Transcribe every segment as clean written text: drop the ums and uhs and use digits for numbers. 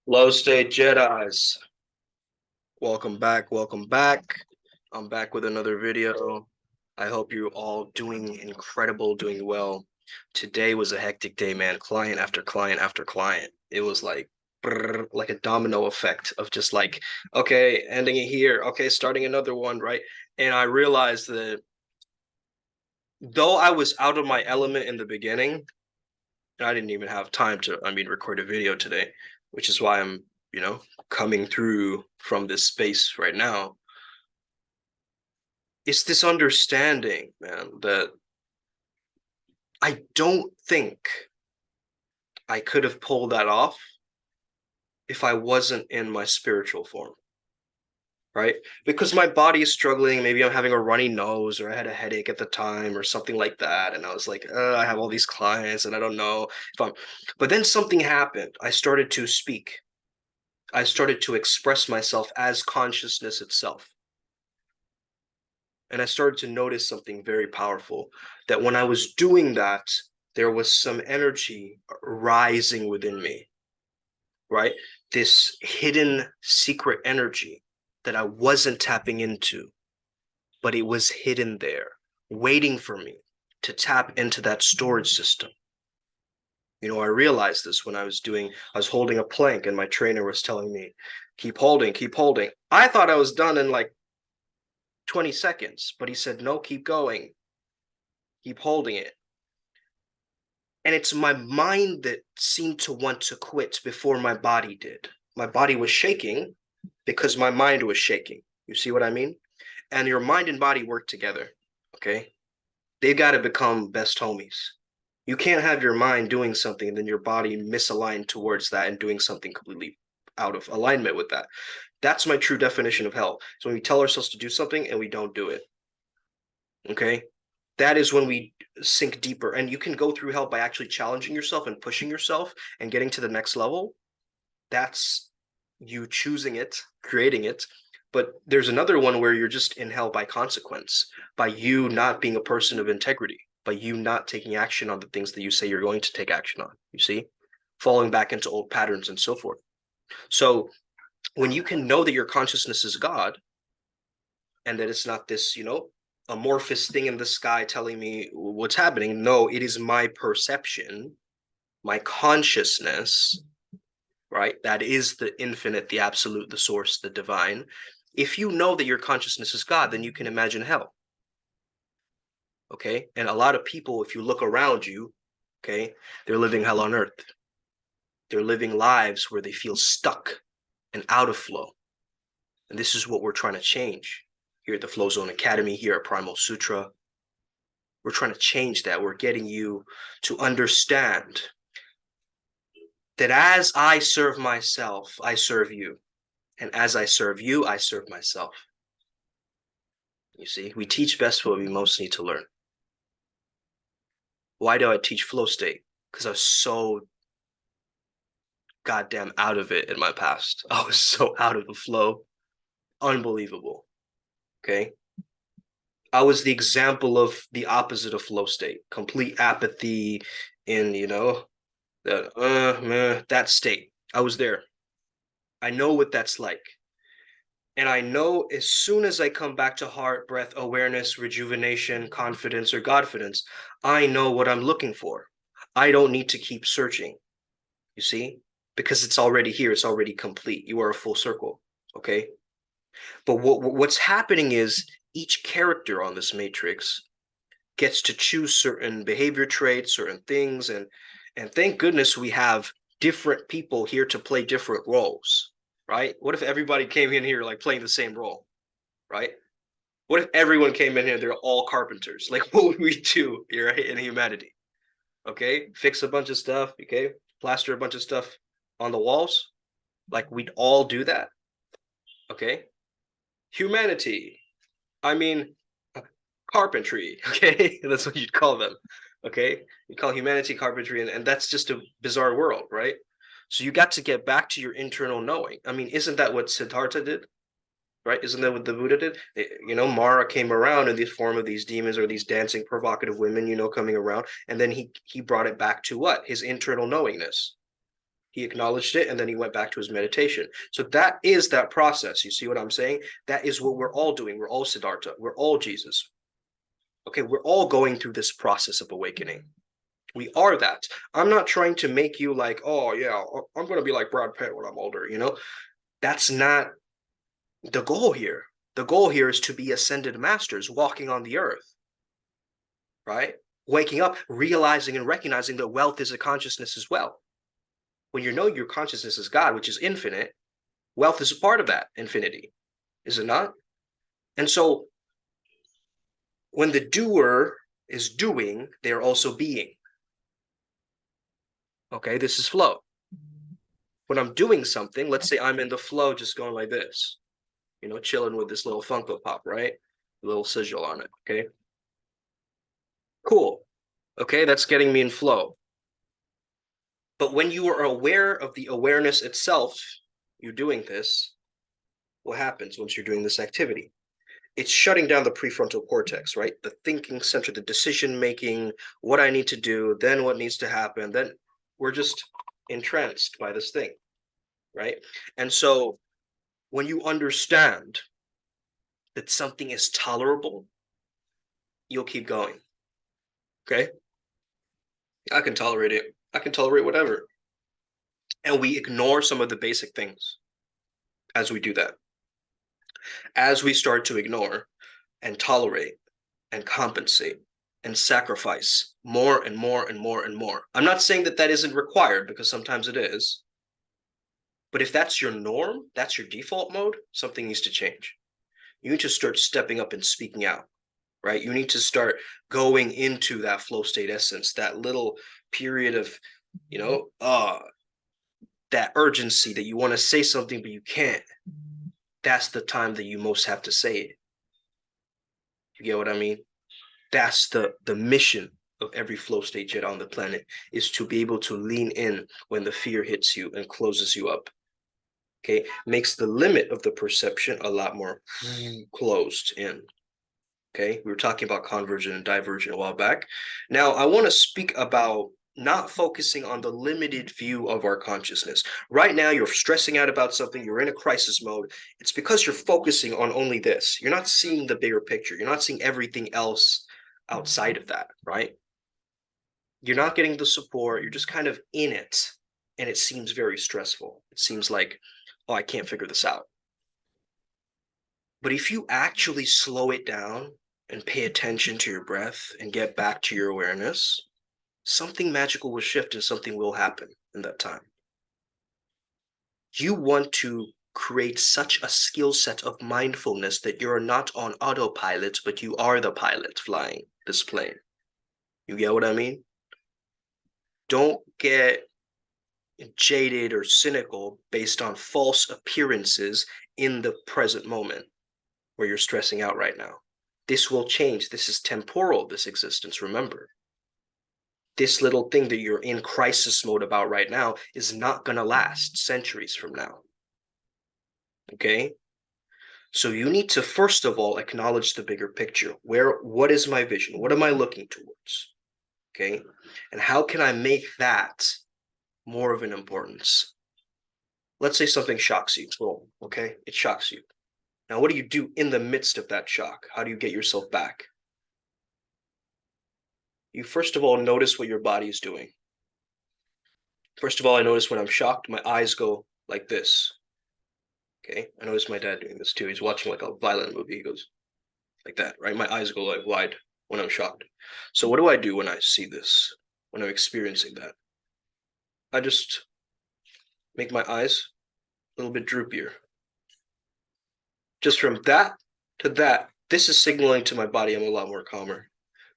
Low state Jedi's. Welcome back. Welcome back. I'm back with another video. I hope you're all doing incredible, doing well. Today was a hectic day, man. Client after client after client. It was like brrr, like a domino effect of just like, okay, ending it here. Okay, starting another one, right? And I realized that though I was out of my element in the beginning, I didn't even have time to, record a video today, which is why I'm, coming through from this space right now. It's this understanding, man, that I don't think I could have pulled that off if I wasn't in my spiritual form, right? Because my body is struggling. Maybe I'm having a runny nose or I had a headache at the time or something like that. And I was like, I have all these clients and I don't know if I'm, but then something happened. I started to speak. I started to express myself as consciousness itself. And I started to notice something very powerful, that when I was doing that, there was some energy rising within me, right? This hidden secret energy that I wasn't tapping into, but it was hidden there, waiting for me to tap into that storage system. I realized this when I was holding a plank and my trainer was telling me, keep holding, keep holding. I thought I was done in like 20 seconds, but he said, no, keep going, keep holding it. And it's my mind that seemed to want to quit before my body did. My body was shaking because my mind was shaking. You see what I mean? And your mind and body work together, okay? They've got to become best homies. You can't have your mind doing something and then your body misaligned towards that and doing something completely out of alignment with that. That's my true definition of hell. So when we tell ourselves to do something and we don't do it, okay? That is when we sink deeper. And you can go through hell by actually challenging yourself and pushing yourself and getting to the next level. That's you choosing it, creating it. But there's another one where you're just in hell by consequence, by you not being a person of integrity, by you not taking action on the things that you say you're going to take action on, you see? Falling back into old patterns and so forth. So when you can know that your consciousness is God and that it's not this, amorphous thing in the sky telling me what's happening. No, it is my perception, my consciousness, right? That is the infinite, the absolute, the source, the divine. If you know that your consciousness is God, then you can imagine hell. Okay. And a lot of people, if you look around you, okay, they're living hell on earth. They're living lives where they feel stuck and out of flow. And this is what we're trying to change here at the Flow Zone Academy, here at Primal Sutra. We're trying to change that. We're getting you to understand that as I serve myself, I serve you. And as I serve you, I serve myself. You see, we teach best what we most need to learn. Why do I teach flow state? Because I was so goddamn out of it in my past. I was so out of the flow. Unbelievable. Okay. I was the example of the opposite of flow state, complete apathy in, that state. I was there. I know what that's like. And I know as soon as I come back to heart, breath, awareness, rejuvenation, confidence, or Godfidence, I know what I'm looking for. I don't need to keep searching, you see, because it's already here. It's already complete. You are a full circle. Okay. But what's happening is each character on this matrix gets to choose certain behavior traits, certain things. And thank goodness we have different people here to play different roles, right? What if everybody came in here like playing the same role, right? What if everyone came in here, they're all carpenters? Like, what would we do here in humanity? Okay, fix a bunch of stuff, okay, plaster a bunch of stuff on the walls. Like, we'd all do that, okay? Humanity, I mean, carpentry, okay? That's what you'd call them, okay? You call humanity carpentry, and that's just a bizarre world, right? So you got to get back to your internal knowing. I mean, isn't that what Siddhartha did? Right? Isn't that what the Buddha did? Mara came around in the form of these demons or these dancing, provocative women, coming around, and then he brought it back to what? His internal knowingness. He acknowledged it, and then he went back to his meditation. So that is that process. You see what I'm saying? That is what we're all doing. We're all Siddhartha. We're all Jesus. Okay, we're all going through this process of awakening. We are that. I'm not trying to make you like, oh yeah, I'm going to be like Brad Pitt when I'm older, you know? That's not the goal here. The goal here is to be ascended masters walking on the earth, right? Waking up, realizing and recognizing that wealth is a consciousness as well. When you know your consciousness is God, which is infinite, wealth is a part of that infinity, is it not? And so when the doer is doing, they're also being. Okay, this is flow. When I'm doing something, let's say I'm in the flow just going like this, you know, chilling with this little Funko Pop, right? A little sigil on it, okay? Cool. Okay, that's getting me in flow. But when you are aware of the awareness itself, you're doing this, what happens once you're doing this activity? It's shutting down the prefrontal cortex, right? The thinking center, the decision making, what I need to do, then what needs to happen. Then we're just entranced by this thing, right? And so when you understand that something is tolerable, you'll keep going. Okay? I can tolerate it. I can tolerate whatever. And we ignore some of the basic things as we do that. As we start to ignore and tolerate and compensate and sacrifice more and more and more and more. I'm not saying that that isn't required, because sometimes it is. But if that's your norm, that's your default mode, something needs to change. You need to start stepping up and speaking out, right? You need to start going into that flow state essence, that little period of, you know, that urgency that you want to say something, but you can't. That's the time that you most have to say it. You get what I mean? That's the mission of every flow state jet on the planet, is to be able to lean in when the fear hits you and closes you up. Okay, makes the limit of the perception a lot more closed in. Okay, we were talking about convergent and divergent a while back. Now I want to speak about not focusing on the limited view of our consciousness. Right now, you're stressing out about something, you're in a crisis mode. It's because you're focusing on only this. You're not seeing the bigger picture. You're not seeing everything else outside of that, right? You're not getting the support. You're just kind of in it. And it seems very stressful. It seems like, oh, I can't figure this out. But if you actually slow it down and pay attention to your breath and get back to your awareness, something magical will shift and something will happen in that time. You want to create such a skill set of mindfulness that you're not on autopilot, but you are the pilot flying this plane. You get what I mean? Don't get jaded or cynical based on false appearances in the present moment where you're stressing out right now. This will change. This is temporal, this existence, remember. This little thing that you're in crisis mode about right now is not going to last centuries from now. Okay? So you need to, first of all, acknowledge the bigger picture. What is my vision? What am I looking towards? Okay? And how can I make that more of an importance? Let's say something shocks you. Well, okay? It shocks you. Now, what do you do in the midst of that shock? How do you get yourself back? You first of all notice what your body is doing. First of all, I notice when I'm shocked, my eyes go like this. Okay, I notice my dad doing this too. He's watching like a violent movie. He goes like that, right? My eyes go like wide when I'm shocked. So what do I do when I see this, when I'm experiencing that? I just make my eyes a little bit droopier. Just from that to that, this is signaling to my body I'm a lot more calmer.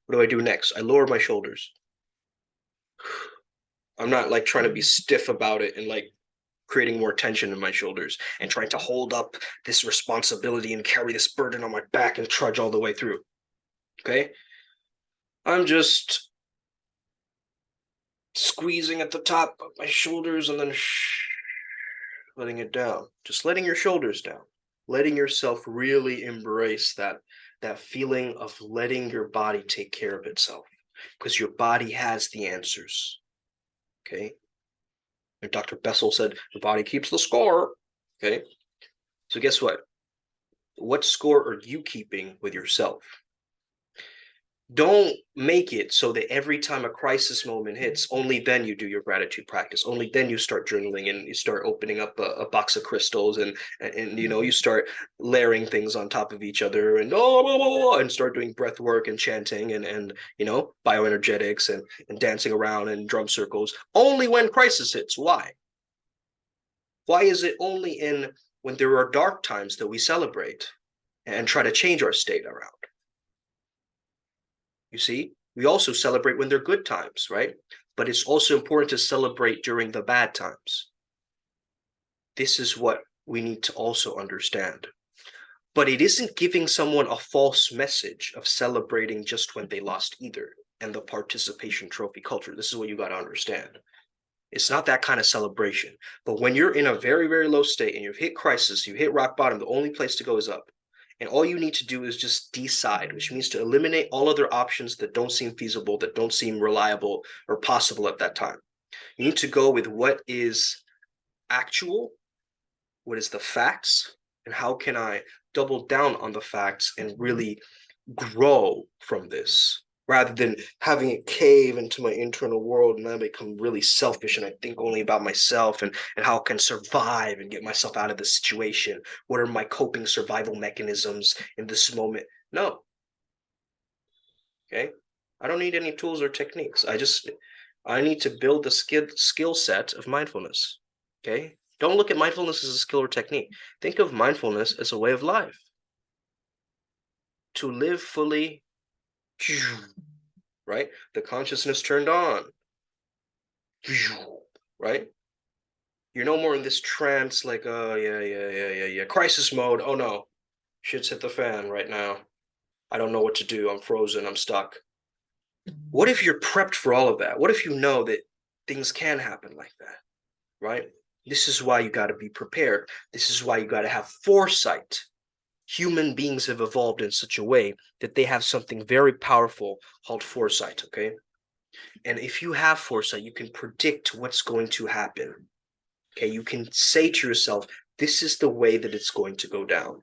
What do I do next? I lower my shoulders. I'm not like trying to be stiff about it and like creating more tension in my shoulders and trying to hold up this responsibility and carry this burden on my back and trudge all the way through. Okay? I'm just squeezing at the top of my shoulders and then letting it down. Just letting your shoulders down. Letting yourself really embrace that feeling of letting your body take care of itself, because your body has the answers. Okay? And Dr. Bessel said, the body keeps the score. Okay. So guess what? What score are you keeping with yourself? Don't make it so that every time a crisis moment hits, only then you do your gratitude practice. Only then you start journaling and you start opening up a box of crystals and you know you start layering things on top of each other and and start doing breath work and chanting and you know bioenergetics and dancing around in drum circles. Only when crisis hits. Why? Why is it only in when there are dark times that we celebrate and try to change our state around? You see, we also celebrate when they're good times, right? But it's also important to celebrate during the bad times. This is what we need to also understand. But it isn't giving someone a false message of celebrating just when they lost either, and the participation trophy culture. This is what you got to understand. It's not that kind of celebration. But when you're in a very, very low state and you've hit crisis, you hit rock bottom, the only place to go is up. And all you need to do is just decide, which means to eliminate all other options that don't seem feasible, that don't seem reliable or possible at that time. You need to go with what is actual, what is the facts, and how can I double down on the facts and really grow from this rather than having it cave into my internal world and I become really selfish and I think only about myself and how I can survive and get myself out of the situation. What are my coping survival mechanisms in this moment? No. Okay. I don't need any tools or techniques. I need to build the skill set of mindfulness. Okay. Don't look at mindfulness as a skill or technique. Think of mindfulness as a way of life. To live fully, right? The consciousness turned on, right? You're no more in this trance like, oh, yeah, crisis mode. Oh, no, shit's hit the fan right now. I don't know what to do. I'm frozen. I'm stuck. What if you're prepped for all of that? What if you know that things can happen like that, right? This is why you got to be prepared. This is why you got to have foresight. Human beings have evolved in such a way that they have something very powerful called foresight, okay? And if you have foresight, you can predict what's going to happen. Okay, you can say to yourself, this is the way that it's going to go down.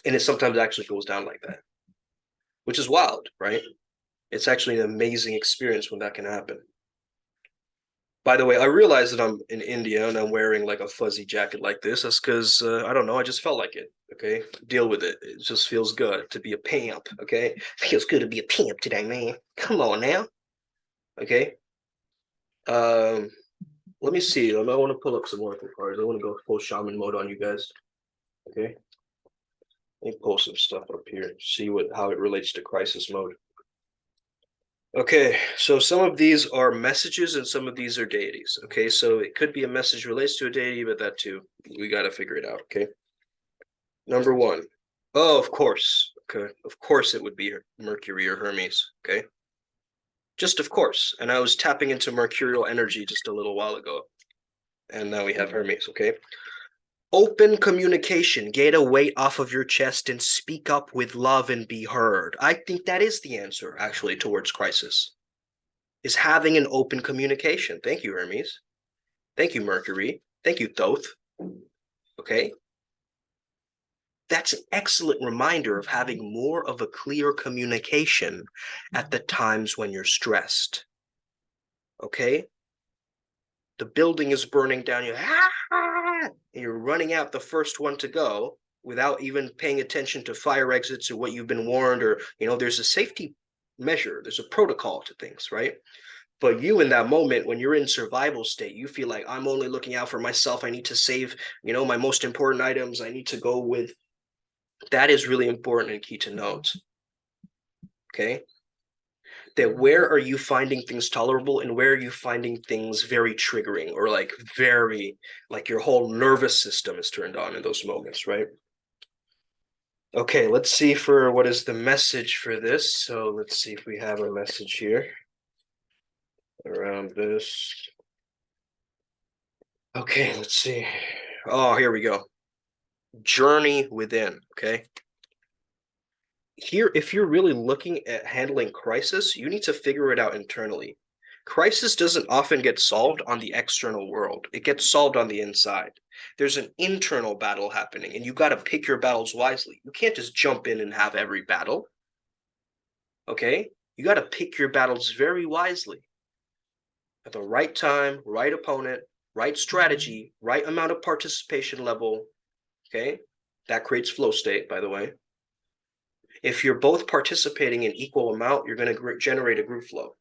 And it sometimes actually goes down like that, which is wild, right? It's actually an amazing experience when that can happen. By the way, I realize that I'm in India and I'm wearing like a fuzzy jacket like this. That's because, I don't know, I just felt like it, okay? Deal with it. It just feels good to be a pimp, okay? Feels good to be a pimp today, man. Come on now, okay? Um, Let me see. I want to pull up some oracle cards. I want to go full shaman mode on you guys. Okay. Let me pull some stuff up here. See how it relates to crisis mode. Okay, so some of these are messages and some of these are deities. Okay, so it could be a message relates to a deity, but that too, we got to figure it out. Okay. Number one. Oh, of course. Okay. Of course it would be Mercury or Hermes. Okay. Just of course. And I was tapping into mercurial energy just a little while ago. And now we have Hermes. Okay. Open communication, get a weight off of your chest and speak up with love and be heard. I think that is the answer, actually, towards crisis, is having an open communication. Thank you, Hermes. Thank you, Mercury. Thank you, Thoth. Okay? That's an excellent reminder of having more of a clear communication at the times when you're stressed. Okay? The building is burning down. You're running out the first one to go without even paying attention to fire exits or what you've been warned, or there's a safety measure, there's a protocol to things, right? But you in that moment, when you're in survival state, you feel like I'm only looking out for myself. I need to save, my most important items. I need to go with that is really important and key to note. Okay. That where are you finding things tolerable and where are you finding things very triggering or like your whole nervous system is turned on in those moments, right? Okay, let's see for what is the message for this. So let's see if we have a message here around this. Okay, let's see. Oh, here we go. Journey within, okay? Here, if you're really looking at handling crisis, you need to figure it out internally. Crisis doesn't often get solved on the external world. It gets solved on the inside. There's an internal battle happening, and you got to pick your battles wisely. You can't just jump in and have every battle. Okay? You got to pick your battles very wisely. At the right time, right opponent, right strategy, right amount of participation level. Okay? That creates flow state, by the way. If you're both participating in equal amount, you're going to generate a group flow.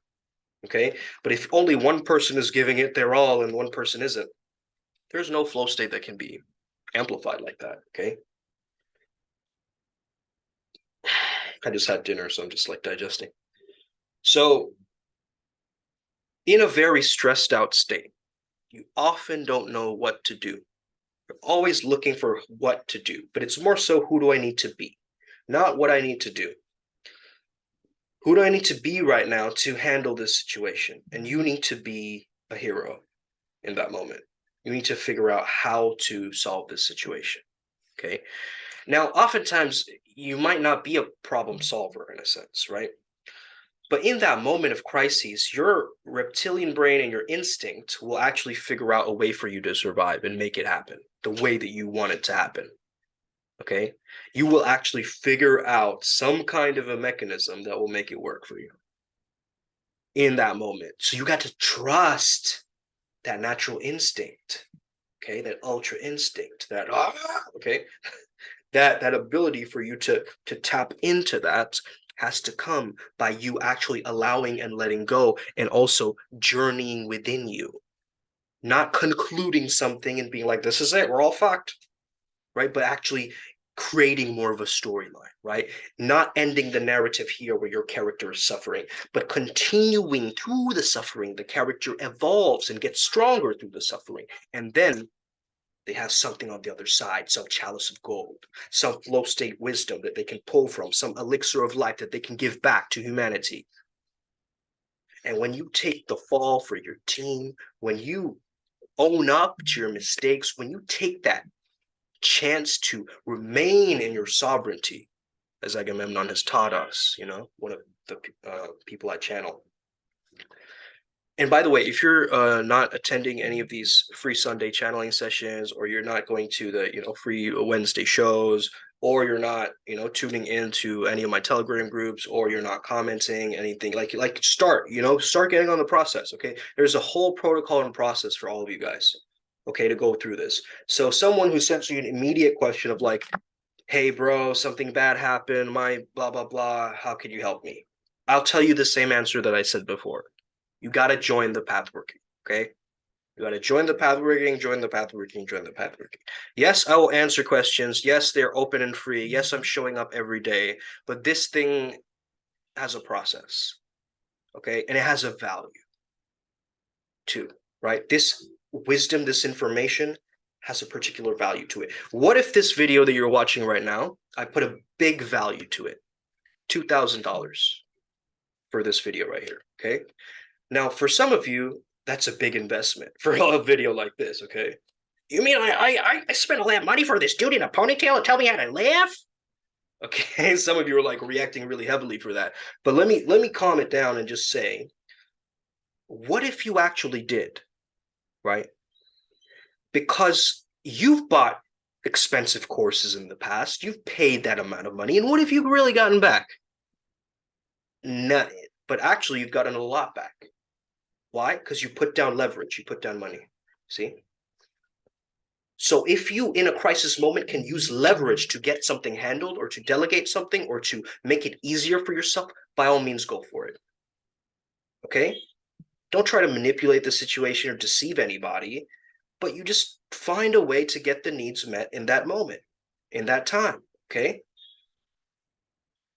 Okay? But if only one person is giving it their all and one person isn't, there's no flow state that can be amplified like that. Okay? I just had dinner, so I'm just like digesting. So, in a very stressed out state, you often don't know what to do. You're always looking for what to do, but it's more so who do I need to be, not what I need to do. Who do I need to be right now to handle this situation? And you need to be a hero in that moment. You need to figure out how to solve this situation. Okay. Now, oftentimes, you might not be a problem solver in a sense, right? But in that moment of crises, your reptilian brain and your instinct will actually figure out a way for you to survive and make it happen the way that you want it to happen. Okay? You will actually figure out some kind of a mechanism that will make it work for you in that moment. So you got to trust that natural instinct, okay? That ultra instinct, that, okay? That ability for you to tap into that has to come by you actually allowing and letting go and also journeying within you, not concluding something and being like, this is it, we're all fucked, right? But actually creating more of a storyline, right? Not ending the narrative here where your character is suffering, but continuing through the suffering. The character evolves and gets stronger through the suffering. And then they have something on the other side, some chalice of gold, some flow state wisdom that they can pull from, some elixir of life that they can give back to humanity. And when you take the fall for your team, when you own up to your mistakes, when you take that chance to remain in your sovereignty, as Agamemnon has taught us, one of the people I channel. And by the way, if you're not attending any of these free Sunday channeling sessions, or you're not going to the free Wednesday shows, or you're not tuning into any of my Telegram groups, or you're not commenting anything, like start getting on the process. Okay, there's a whole protocol and process for all of you guys. Okay, to go through this. So someone who sends you an immediate question of like, hey bro, something bad happened, my blah blah blah, how can you help me? I'll tell you the same answer that I said before. You got to join the path working. Okay, you got to join the path working, join the path working, join the path working. Yes, I will answer questions. Yes, they're open and free. Yes, I'm showing up every day, but this thing has a process. Okay, and it has a value too, right? This wisdom, this information has a particular value to it. What if this video that you're watching right now, I put a big value to it, $2,000 for this video right here, okay? Now, for some of you, that's a big investment for a video like this, okay? You mean I spent all that money for this dude in a ponytail and tell me how to live? Okay, some of you are like reacting really heavily for that. But let me calm it down and just say, what if you actually did, right? Because you've bought expensive courses in the past, you've paid that amount of money, and what have you really gotten back? None. But actually, you've gotten a lot back. Why? Because you put down leverage, you put down money. See? So if you, in a crisis moment, can use leverage to get something handled, or to delegate something, or to make it easier for yourself, by all means, go for it. Okay? Don't try to manipulate the situation or deceive anybody, but you just find a way to get the needs met in that moment, in that time. Okay?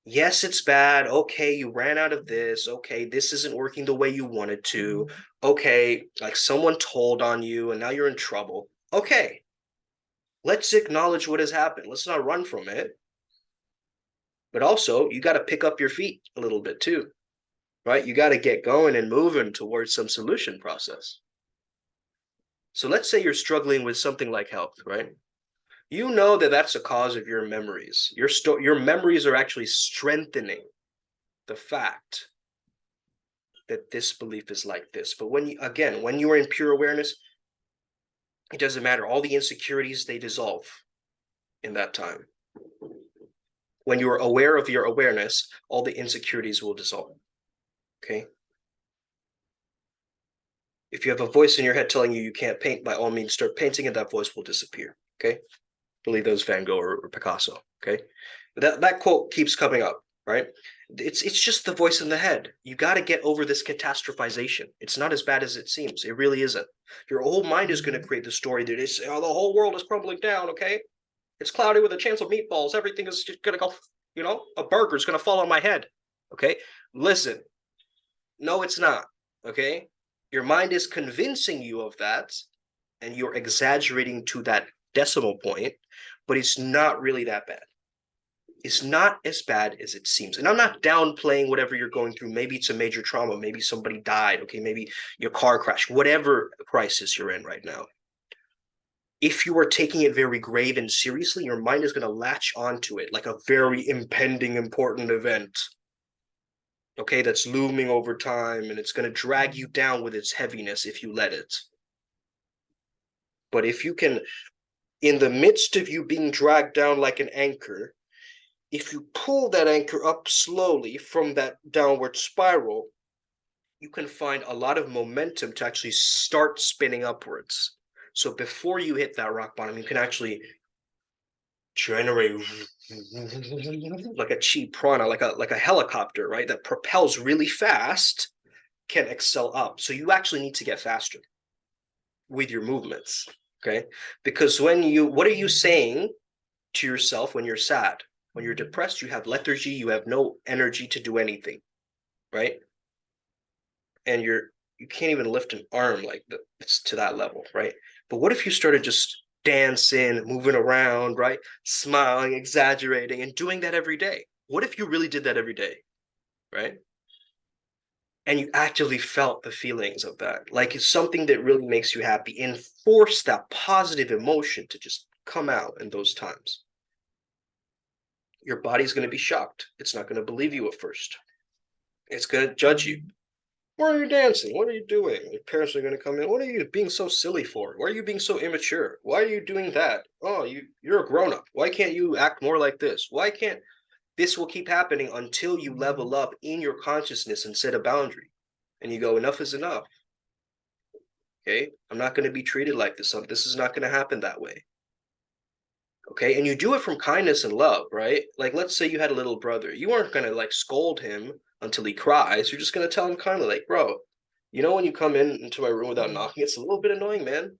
Yes, it's bad. Okay, you ran out of this. Okay, this isn't working the way you wanted to. Okay, like someone told on you and now you're in trouble. Okay, let's acknowledge what has happened. Let's not run from it. But also, you got to pick up your feet a little bit too, right? You got to get going and moving towards some solution process. So let's say you're struggling with something like health, right? You know that that's a cause of your memories. Your memories are actually strengthening the fact that this belief is like this. But when you are in pure awareness, it doesn't matter. All the insecurities, they dissolve in that time. When you are aware of your awareness, all the insecurities will dissolve. Okay? If you have a voice in your head telling you can't paint, by all means start painting and that voice will disappear. Okay? I believe that was Van Gogh or Picasso. Okay? That quote keeps coming up, right? It's just the voice in the head. You got to get over this catastrophization. It's not as bad as it seems. It really isn't. Your whole mind is going to create the story that is, oh, the whole world is crumbling down, okay? It's cloudy with a chance of meatballs. Everything is just going to go, a burger's going to fall on my head, okay? Listen, no, it's not, okay? Your mind is convincing you of that, and you're exaggerating to that decimal point, but it's not really that bad. It's not as bad as it seems. And I'm not downplaying whatever you're going through. Maybe it's a major trauma. Maybe somebody died. Okay, maybe your car crashed. Whatever crisis you're in right now. If you are taking it very grave and seriously, your mind is going to latch onto it like a very impending, important event. Okay, that's looming over time, and it's going to drag you down with its heaviness if you let it. But if you can, in the midst of you being dragged down like an anchor, if you pull that anchor up slowly from that downward spiral, you can find a lot of momentum to actually start spinning upwards. So before you hit that rock bottom, you can actually generate like a chi prana, like a helicopter, right? That propels really fast, can excel up. So you actually need to get faster with your movements, okay? Because what are you saying to yourself when you're sad? When you're depressed, you have lethargy, you have no energy to do anything, right? And you can't even lift an arm like it's to that level, right? But what if you started just dancing, moving around, right? Smiling, exaggerating, and doing that every day? What if you really did that every day, right? And you actually felt the feelings of that, like it's something that really makes you happy, and force that positive emotion to just come out in those times. Your body's going to be shocked. It's not going to believe you at first. It's going to judge you. Why are you dancing? What are you doing? Your parents are going to come in. What are you being so silly for? Why are you being so immature? Why are you doing that? Oh, you're a grown-up. Why can't you act more like this? Why can't this will keep happening until you level up in your consciousness and set a boundary. And you go, enough is enough. Okay? I'm not going to be treated like this. This is not going to happen that way. Okay, and you do it from kindness and love, right? Like, let's say you had a little brother. You aren't going to like scold him until he cries. You're just going to tell him kindly, like, bro, when you come into my room without knocking, it's a little bit annoying, man.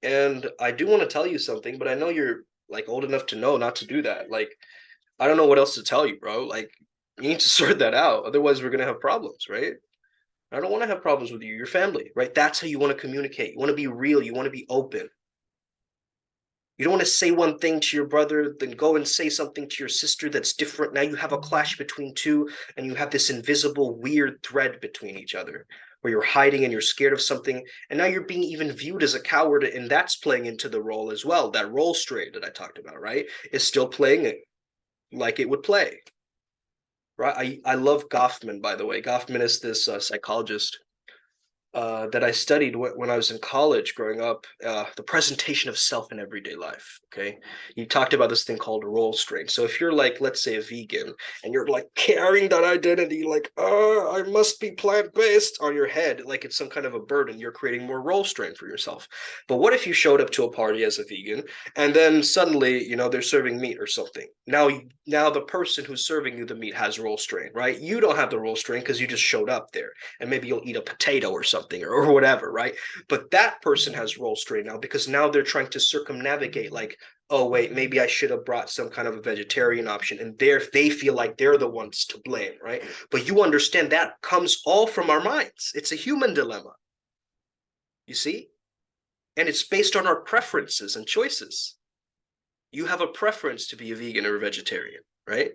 And I do want to tell you something, but I know you're like old enough to know not to do that. Like, I don't know what else to tell you, bro. Like, you need to sort that out. Otherwise, we're going to have problems, right? I don't want to have problems with you, your family, right? That's how you want to communicate. You want to be real. You want to be open. You don't want to say one thing to your brother, then go and say something to your sister that's different. Now you have a clash between two, and you have this invisible, weird thread between each other where you're hiding and you're scared of something. And now you're being even viewed as a coward, and that's playing into the role as well. That role strain that I talked about, right, is still playing it like it would play. Right? I love Goffman, by the way. Goffman is this psychologist that I studied when I was in college growing up, the presentation of self in everyday life. Okay. You talked about this thing called role strain. So if you're like, let's say a vegan, and you're like carrying that identity, like, I must be plant-based on your head, like it's some kind of a burden, you're creating more role strain for yourself. But what if you showed up to a party as a vegan, and then suddenly, they're serving meat or something? Now the person who's serving you the meat has role strain, right? You don't have the role strain because you just showed up there, and maybe you'll eat a potato or something, or whatever, right? But that person has role strain now because now they're trying to circumnavigate, like, oh wait, maybe I should have brought some kind of a vegetarian option, and they feel like they're the ones to blame, right? But you understand that comes all from our minds. It's a human dilemma, you see, and it's based on our preferences and choices. You have a preference to be a vegan or a vegetarian, right?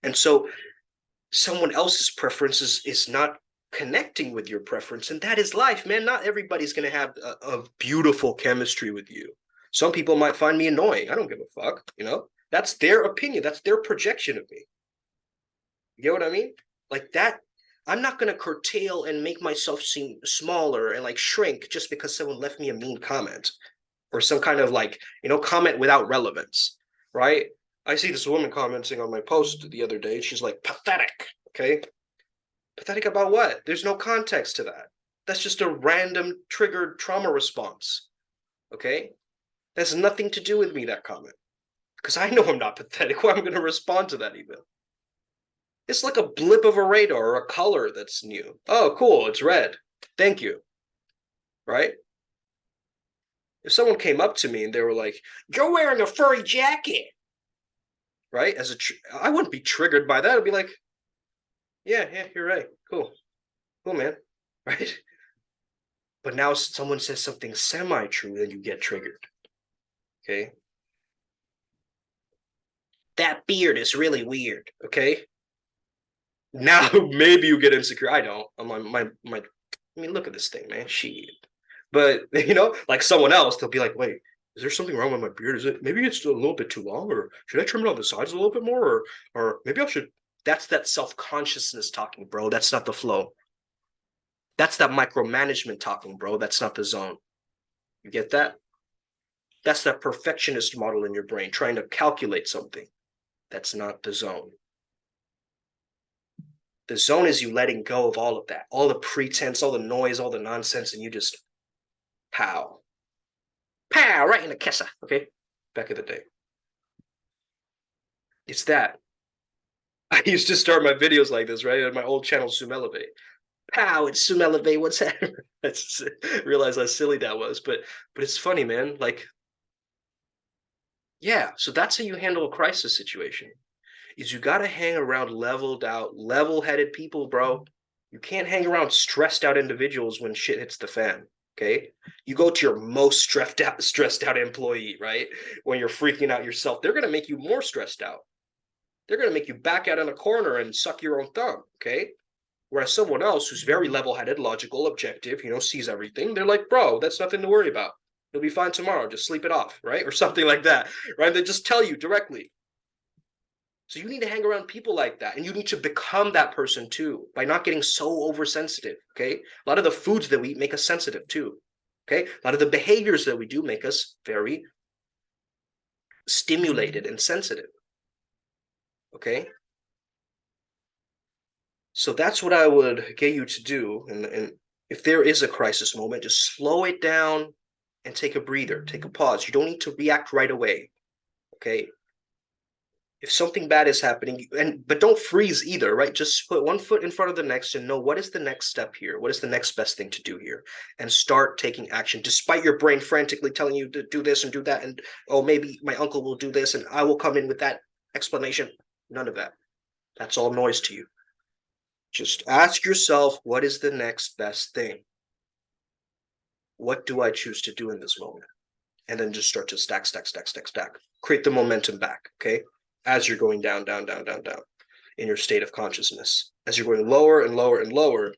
And so someone else's preferences is not connecting with your preference, and that is life, man. Not everybody's going to have a beautiful chemistry with you. Some people might find me annoying. I don't give a fuck, that's their opinion, that's their projection of me. You get what I mean? Like, that I'm not going to curtail and make myself seem smaller and like shrink just because someone left me a mean comment or some kind of like, comment without relevance, right? I see this woman commenting on my post the other day. She's like, pathetic. Okay. Pathetic about what? There's no context to that. That's just a random triggered trauma response. Okay. That has nothing to do with me, that comment. Because I know I'm not pathetic. Why am I going to respond to that even? It's like a blip of a radar or a color that's new. Oh, cool. It's red. Thank you. Right? If someone came up to me and they were like, "You're wearing a furry jacket," right? I wouldn't be triggered by that. I'd be like, yeah, you're right. Cool, man, right? But now someone says something semi-true, then you get triggered. Okay, that beard is really weird. Okay, now maybe you get insecure. I don't. I'm my. I mean, look at this thing, man. But like someone else, they'll be like, "Wait, is there something wrong with my beard? Is it maybe it's a little bit too long, or should I trim it on the sides a little bit more, or maybe I should?" That's that self-consciousness talking, bro. That's not the flow. That's that micromanagement talking, bro. That's not the zone. You get that? That's that perfectionist model in your brain trying to calculate something. That's not the zone. The zone is you letting go of all of that, all the pretense, all the noise, all the nonsense, and you just pow, right in the kessa. Okay, back in the day, it's that. I used to start my videos like this, right? On my old channel, Sumeleve. Pow, it's Sumeleve. What's that? I just realized how silly that was, but it's funny, man. Like, yeah. So that's how you handle a crisis situation. Is you gotta hang around leveled out, level-headed people, bro. You can't hang around stressed out individuals when shit hits the fan. Okay, you go to your most stressed out employee, right? When you're freaking out yourself, they're gonna make you more stressed out. They're gonna make you back out in a corner and suck your own thumb. Okay, whereas someone else who's very level-headed, logical, objective, sees everything, they're like, bro, that's nothing to worry about. You'll be fine tomorrow. Just sleep it off, right? Or something like that, right? They just tell you directly. So you need to hang around people like that, and you need to become that person too by not getting so oversensitive. Okay, a lot of the foods that we eat make us sensitive too. Okay, a lot of the behaviors that we do make us very stimulated and sensitive. Okay, so that's what I would get you to do. And if there is a crisis moment, just slow it down and take a breather, take a pause. You don't need to react right away. Okay, if something bad is happening, but don't freeze either, right? Just put one foot in front of the next and know what is the next step here, what is the next best thing to do here, and start taking action despite your brain frantically telling you to do this and do that, and oh, maybe my uncle will do this and I will come in with that explanation. None of that. That's all noise to you. Just ask yourself, what is the next best thing? What do I choose to do in this moment? And then just start to stack, create the momentum back. Okay, as you're going down in your state of consciousness. As you're going lower and lower and lower,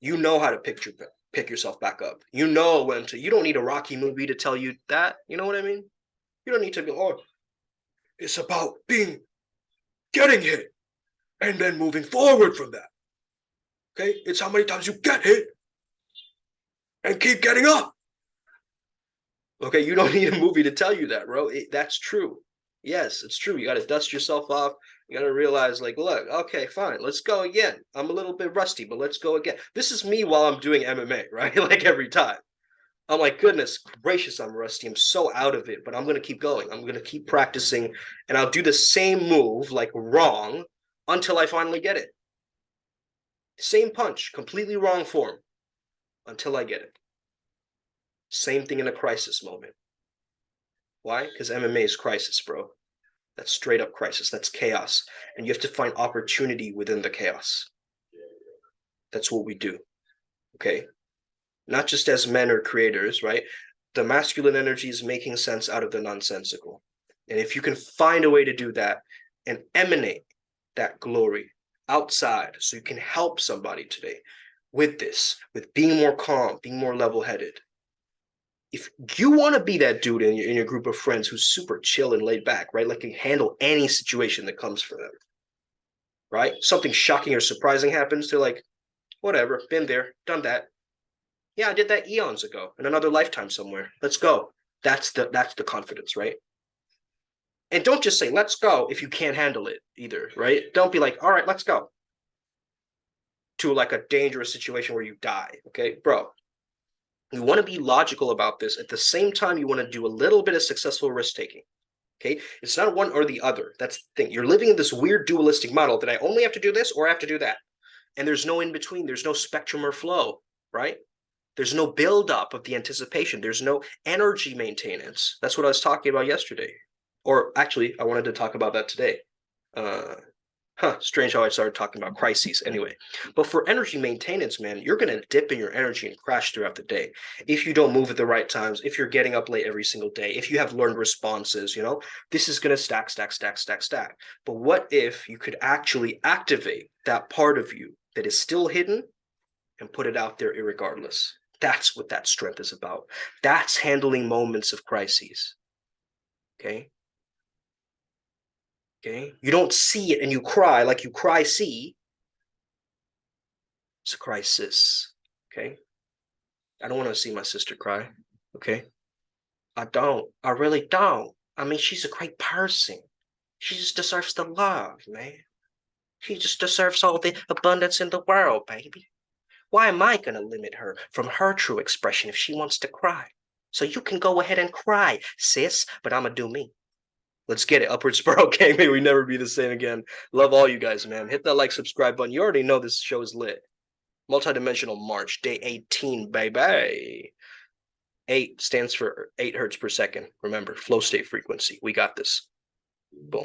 you know how to pick yourself back up. You know when to. You don't need a Rocky movie to tell you that. You know what I mean? You don't need to go, oh, it's about getting hit and then moving forward from that. Okay? It's how many times you get hit and keep getting up. Okay, you don't need a movie to tell you that, bro. That's true. Yes, it's true. You got to dust yourself off. You got to realize, like, look, okay, fine, let's go again. I'm a little bit rusty, but let's go again. This is me while I'm doing MMA, right? Like every time. I'm like, goodness gracious, I'm rusty. I'm so out of it, but I'm going to keep going. I'm going to keep practicing, and I'll do the same move, like wrong, until I finally get it. Same punch, completely wrong form, until I get it. Same thing in a crisis moment. Why? Because MMA is crisis, bro. That's straight up crisis. That's chaos. And you have to find opportunity within the chaos. That's what we do. Okay? Not just as men or creators, right? The masculine energy is making sense out of the nonsensical. And if you can find a way to do that and emanate that glory outside so you can help somebody today with this, with being more calm, being more level-headed. If you want to be that dude in your group of friends who's super chill and laid back, right? Like can handle any situation that comes for them, right? Something shocking or surprising happens, they're like, Whatever, been there, done that. Yeah, I did that eons ago in another lifetime somewhere. Let's go. That's the confidence, right? And don't just say let's go if you can't handle it either, right? Don't be like, all right, let's go to like a dangerous situation where you die. Okay, bro. You want to be logical about this. At the same time, you want to do a little bit of successful risk taking. Okay, it's not one or the other. That's the thing. You're living in this weird dualistic model that I only have to do this or I have to do that. And there's no in between. There's no spectrum or flow, right? There's no buildup of the anticipation. There's no energy maintenance. That's what I was talking about yesterday. Or actually, I wanted to talk about that today. Strange how I started talking about crises anyway. But for energy maintenance, man, you're going to dip in your energy and crash throughout the day. If you don't move at the right times, if you're getting up late every single day, if you have learned responses, this is going to stack, stack, stack, stack, stack. But what if you could actually activate that part of you that is still hidden and put it out there irregardless? That's what that strength is about. That's handling moments of crises. Okay? Okay? You don't see it and you cry like you cry see. It's a crisis. Okay? I don't want to see my sister cry. Okay? I don't. I really don't. I mean, she's a great person. She just deserves the love, man. She just deserves all the abundance in the world, baby. Why am I going to limit her from her true expression if she wants to cry? So you can go ahead and cry, sis, but I'm going to do me. Let's get it. Upward Spiral Gang. May we never be the same again. Love all you guys, man. Hit that like, subscribe button. You already know this show is lit. Multidimensional March, day 18, baby. 8 stands for 8 hertz per second. Remember, flow state frequency. We got this. Boom.